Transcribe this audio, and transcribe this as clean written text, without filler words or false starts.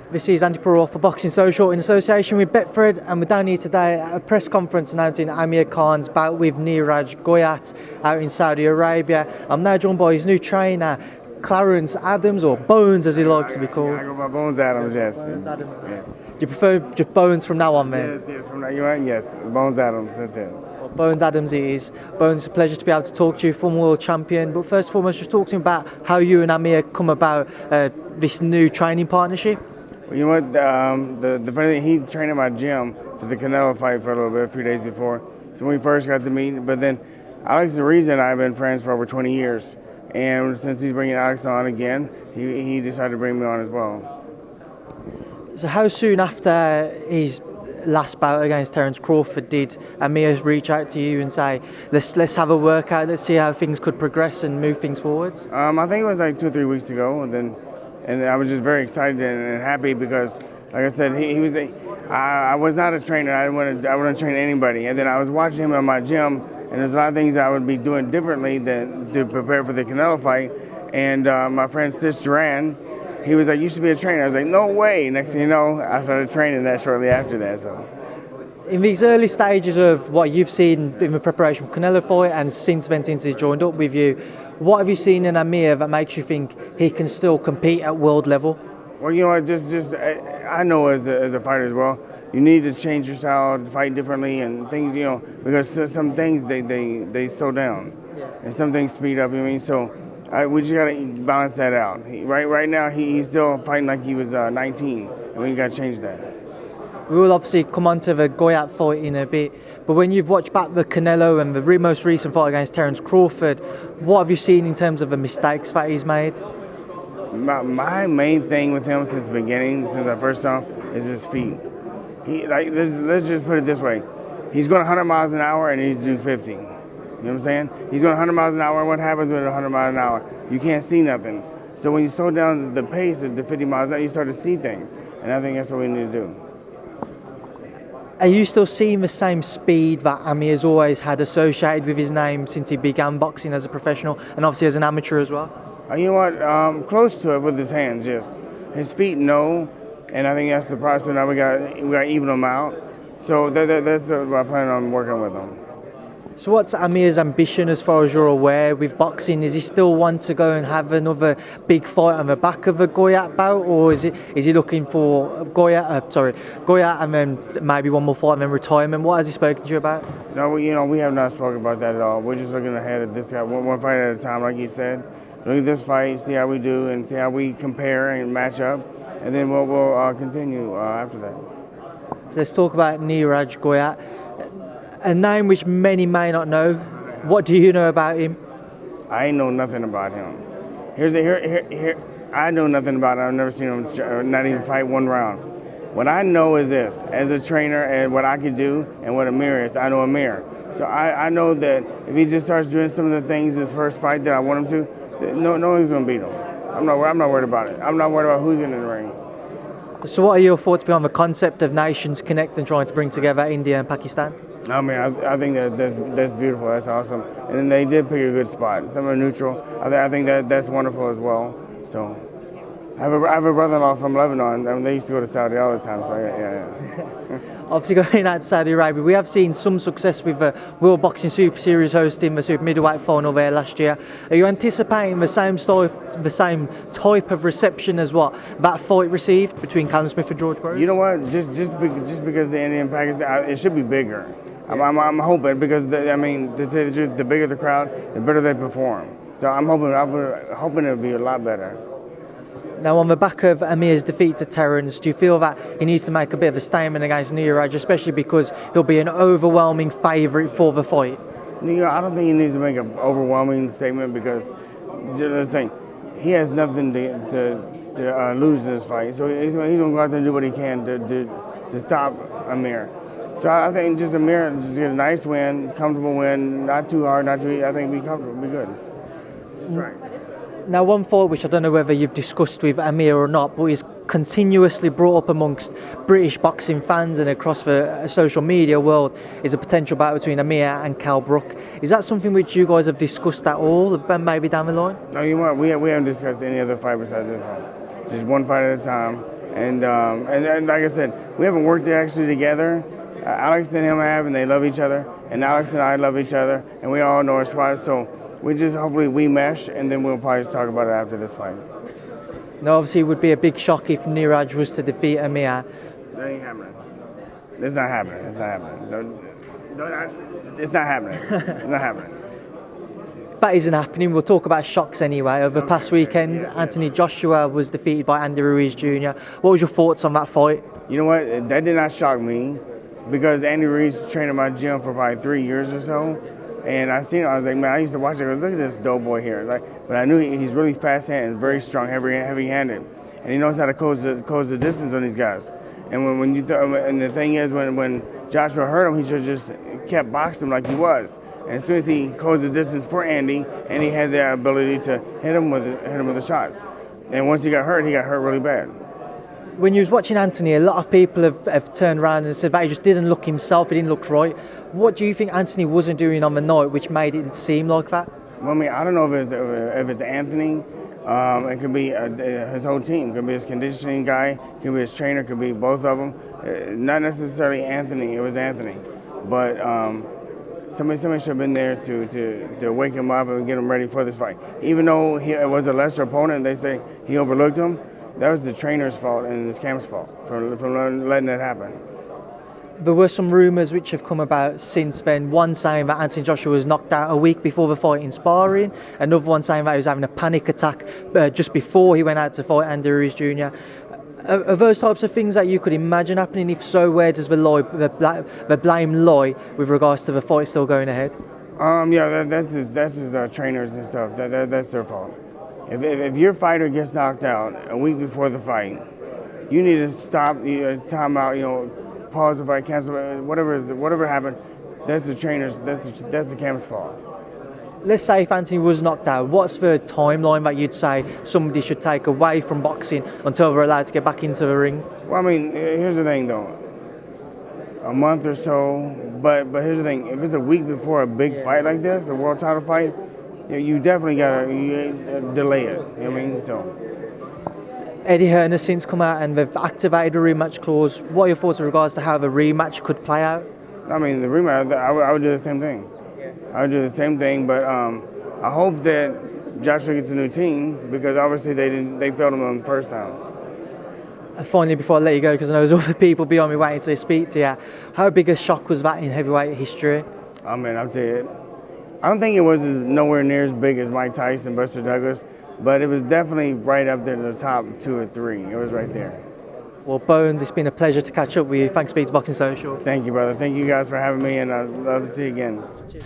This is Andy Perrault for Boxing Social in association with Betfred, and we're down here today at a press conference announcing Amir Khans' bout with Neeraj Goyat out in Saudi Arabia. I'm now joined by his new trainer, Clarence Adams, or Bones as he likes to be called. I go by Bones Adams, yes. Bones Adams. Yes. Do you prefer just Bones from now on, man? Yes, from now on, yes. Bones Adams, that's it. Well, Bones Adams it is. Bones, it's a pleasure to be able to talk to you, former world champion. But first and foremost, just talk to me about how you and Amir come about this new training partnership. Well, you know what? The funny thing, he trained in my gym for the Canelo fight for a little bit, a few days before. So when we first got to meet, but then Alex and Ruiz and I have been friends for over 20 years. And since he's bringing Alex on again, he decided to bring me on as well. So how soon after his last bout against Terence Crawford did Amir reach out to you and say, let's have a workout, let's see how things could progress and move things forwards? I think it was like 2 or 3 weeks ago, and I was just very excited and happy because, like I said, I was not a trainer. I wouldn't train anybody. And then I was watching him in my gym, and there's a lot of things I would be doing differently than to prepare for the Canelo fight. And my friend Sis Duran, he was like, "You should be a trainer." I was like, "No way!" Next thing you know, I started training that shortly after that. So, in these early stages of what you've seen in the preparation for Canelo fight, and since then since he's joined up with you, what have you seen in Amir that makes you think he can still compete at world level? Well, you know what? I know as a fighter as well, you need to change your style, fight differently, and things. You know, because some things they slow down, and some things speed up. You know what I mean? So. We just gotta balance that out. Right now, he's still fighting like he was 19, and we gotta change that. We will obviously come on to the Goyat fight in a bit, but when you've watched back the Canelo and the most recent fight against Terence Crawford, what have you seen in terms of the mistakes that he's made? My main thing with him since the beginning, since I first saw him, is his feet. Let's just put it this way: he's going 100 miles an hour and he's do 50. You know what I'm saying? He's going 100 miles an hour. What happens with 100 miles an hour? You can't see nothing. So when you slow down the pace of the 50 miles an hour, you start to see things. And I think that's what we need to do. Are you still seeing the same speed that Amir's always had associated with his name since he began boxing as a professional and obviously as an amateur as well? You know what? Close to it with his hands, yes. His feet, no. And I think that's the process. Now we got to even them out. So that's what I plan on working with him. So what's Amir's ambition as far as you're aware with boxing? Is he still want to go and have another big fight on the back of a Goyat bout, or is he looking for Goyat and then maybe one more fight and then retirement? What has he spoken to you about? No, we have not spoken about that at all. We're just looking ahead at this guy, one fight at a time, like he said. Look at this fight, see how we do, and see how we compare and match up, and then we'll continue after that. So let's talk about Neeraj Goyat. A name which many may not know. What do you know about him? I know nothing about him. I know nothing about him. I've never seen him not even fight one round. What I know is this: as a trainer, and what I can do, and what Amir is, I know Amir. So I know that if he just starts doing some of the things his first fight that I want him to, no one's gonna beat him. I'm not worried about it. I'm not worried about who's in the ring. So what are your thoughts behind the concept of nations connect and trying to bring together India and Pakistan? I mean, I think that's beautiful. That's awesome. And then they did pick a good spot. Somewhere neutral. I think that's wonderful as well. So I have a brother-in-law from Lebanon. I mean, they used to go to Saudi all the time. So yeah. Obviously, going out to Saudi Arabia, we have seen some success with the World Boxing Super Series hosting the super middleweight final there last year. Are you anticipating the same type of reception as what that fight received between Callum Smith and George Groves? You know what? Just because the Indian Pakistan, it should be bigger. I'm hoping because to tell you the truth, the bigger the crowd, the better they perform. So I'm hoping it'll be a lot better. Now, on the back of Amir's defeat to Terence, do you feel that he needs to make a bit of a statement against Neeraj, especially because he'll be an overwhelming favourite for the fight? I don't think he needs to make an overwhelming statement because this thing, he has nothing to lose in this fight. So he's going to go out there and do what he can to stop Amir. So I think just Amir just get a nice win, comfortable win, not too hard, not too easy. I think be comfortable, be good. Just right. Now, one thought which I don't know whether you've discussed with Amir or not, but is continuously brought up amongst British boxing fans and across the social media world is a potential battle between Amir and Cal Brook. Is that something which you guys have discussed at all, maybe down the line? No, you know what? We haven't discussed any other fight besides this one. Just one fight at a time. And like I said, we haven't worked actually together. Alex and him have, and they love each other. And Alex and I love each other, and we all know our spots. So we just hopefully we mesh, and then we'll probably talk about it after this fight. Now, obviously, it would be a big shock if Neeraj was to defeat Amir. That ain't happening. It's not happening. It's not happening. It's not happening. It's not happening. That isn't happening. We'll talk about shocks anyway. Over the past weekend, yes. Anthony Joshua was defeated by Andy Ruiz Jr. What was your thoughts on that fight? You know what? That did not shock me because Andy Ruiz trained in my gym for probably 3 years or so. And I seen it, I was like, man, I used to watch it. I was, look at this dope boy here. But I knew he's really fast-handed, very strong, heavy-handed, and he knows how to close the distance on these guys. And and the thing is, when Joshua hurt him, he should have just kept boxing him like he was. And as soon as he closed the distance for Andy, and he had the ability to hit him with the shots. And once he got hurt really bad. When you was watching Anthony, a lot of people have turned around and said that he just didn't look himself, he didn't look right. What do you think Anthony wasn't doing on the night which made it seem like that? Well, I mean, I don't know if it's Anthony. It could be his whole team. It could be his conditioning guy. It could be his trainer. It could be both of them. Not necessarily Anthony. It was Anthony. But somebody should have been there to wake him up and get him ready for this fight. Even though it was a lesser opponent, they say he overlooked him. That was the trainer's fault and his camp's fault for letting that happen. There were some rumours which have come about since then. One saying that Anthony Joshua was knocked out a week before the fight in sparring. Another one saying that he was having a panic attack just before he went out to fight Andy Ruiz Jr. Are those types of things that you could imagine happening? If so, where does the blame lie with regards to the fight still going ahead? Yeah, that's his trainers and stuff. That's their fault. If your fighter gets knocked out a week before the fight, you need to stop, time out, pause the fight, cancel it, whatever happened. That's the trainers. That's the camp's fault. Let's say if Anthony was knocked out, what's the timeline that you'd say somebody should take away from boxing until they're allowed to get back into the ring? Well, I mean, here's the thing though. A month or so, but here's the thing. If it's a week before a big fight like this, a world title fight, you definitely gotta delay it. You know what I mean? So. Eddie Hearn has since come out and they've activated a rematch clause. What are your thoughts in regards to how the rematch could play out? I mean, the rematch, I would do the same thing. I would do the same thing, but I hope that Joshua gets a new team because obviously they failed him on the first time. And finally, before I let you go, because I know there's other people behind me waiting to speak to you, how big a shock was that in heavyweight history? Oh man, I'll tell you, I don't think it was nowhere near as big as Mike Tyson, Buster Douglas, but it was definitely right up there to the top 2 or 3. It was right there. Well, Bones, it's been a pleasure to catch up with you. Thanks for being to Boxing Social. Thank you, brother. Thank you guys for having me, and I'd love to see you again. Cheers.